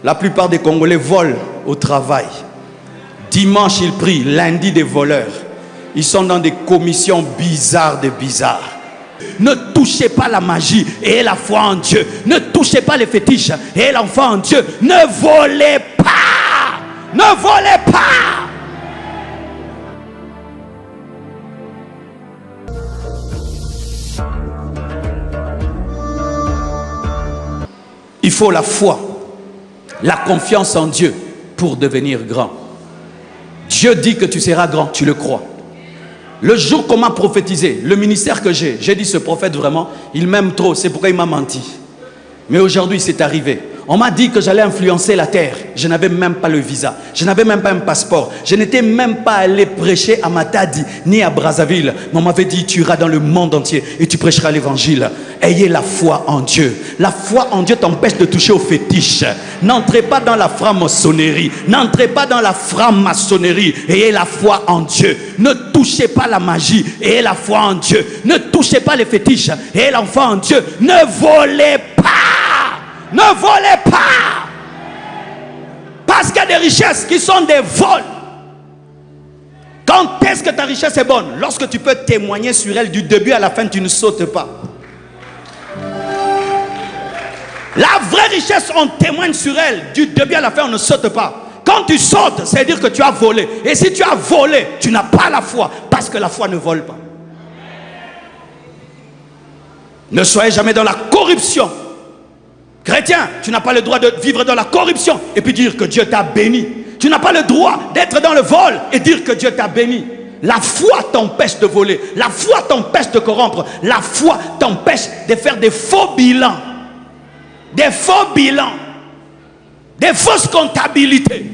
La plupart des Congolais volent au travail. Dimanche, ils prient. Lundi, des voleurs. Ils sont dans des commissions bizarres de bizarres. Ne touchez pas la magie et la foi en Dieu. Ne touchez pas les fétiches et l'enfant en Dieu. Ne volez pas. Ne volez pas. Il faut la foi, la confiance en Dieu pour devenir grand. Dieu dit que tu seras grand, tu le crois. Le jour qu'on m'a prophétisé, le ministère que j'ai dit ce prophète vraiment, il m'aime trop, c'est pourquoi il m'a menti. Mais aujourd'hui c'est arrivé. On m'a dit que j'allais influencer la terre. Je n'avais même pas le visa. Je n'avais même pas un passeport. Je n'étais même pas allé prêcher à Matadi ni à Brazzaville. Mais on m'avait dit, tu iras dans le monde entier et tu prêcheras l'évangile. Ayez la foi en Dieu. La foi en Dieu t'empêche de toucher aux fétiches. N'entrez pas dans la franc-maçonnerie. N'entrez pas dans la franc-maçonnerie. Ayez la foi en Dieu. Ne touchez pas la magie. Ayez la foi en Dieu. Ne touchez pas les fétiches. Ayez l'enfant en Dieu. Ne volez pas. Ne volez pas. Parce qu'il y a des richesses qui sont des vols. Quand est-ce que ta richesse est bonne? Lorsque tu peux témoigner sur elle du début à la fin, tu ne sautes pas. La vraie richesse, on témoigne sur elle du début à la fin, on ne saute pas. Quand tu sautes, c'est-à-dire que tu as volé. Et si tu as volé, tu n'as pas la foi. Parce que la foi ne vole pas. Ne soyez jamais dans la corruption. Chrétien, tu n'as pas le droit de vivre dans la corruption et puis dire que Dieu t'a béni. Tu n'as pas le droit d'être dans le vol et dire que Dieu t'a béni. La foi t'empêche de voler. La foi t'empêche de corrompre. La foi t'empêche de faire des faux bilans. Des faux bilans. Des fausses comptabilités.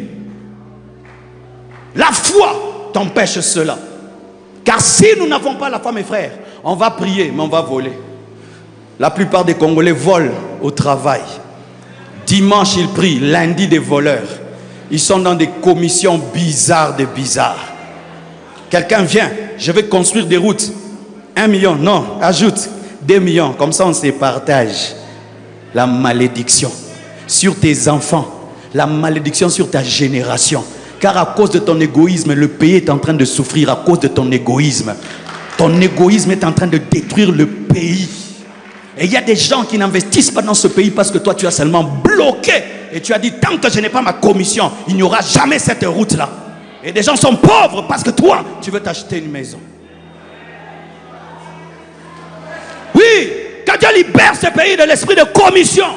La foi t'empêche cela. Car si nous n'avons pas la foi, mes frères, on va prier, mais on va voler. La plupart des Congolais volent au travail. Dimanche, ils prient. Lundi, des voleurs. Ils sont dans des commissions bizarres de bizarres. Quelqu'un vient, je vais construire des routes. 1 million, non, ajoute 2 millions. Comme ça, on se partage. La malédiction sur tes enfants. La malédiction sur ta génération. Car à cause de ton égoïsme, le pays est en train de souffrir à cause de ton égoïsme. Ton égoïsme est en train de détruire le pays. Et il y a des gens qui n'investissent pas dans ce pays parce que toi tu as seulement bloqué. Et tu as dit, tant que je n'ai pas ma commission, il n'y aura jamais cette route-là. Et des gens sont pauvres parce que toi, tu veux t'acheter une maison. Oui, que Dieu libère ce pays de l'esprit de commission.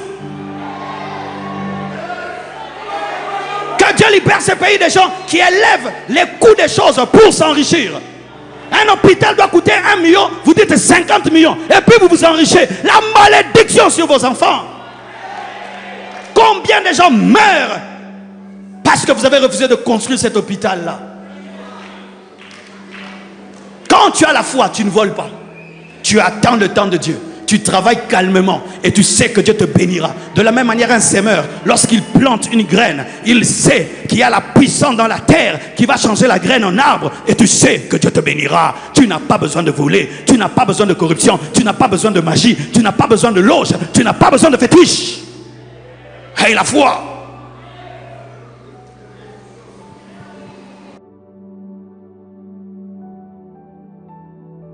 Que Dieu libère ce pays des gens qui élèvent les coûts des choses pour s'enrichir. Un hôpital doit coûter 1 million, vous dites 50 millions. Et puis vous vous enrichissez. La malédiction sur vos enfants. Combien de gens meurent parce que vous avez refusé de construire cet hôpital-là? Quand tu as la foi, tu ne voles pas. Tu attends le temps de Dieu. Tu travailles calmement et tu sais que Dieu te bénira. De la même manière, un semeur, lorsqu'il plante une graine, il sait qu'il y a la puissance dans la terre qui va changer la graine en arbre et tu sais que Dieu te bénira. Tu n'as pas besoin de voler, tu n'as pas besoin de corruption, tu n'as pas besoin de magie, tu n'as pas besoin de loge, tu n'as pas besoin de fétiche. Hey, la foi!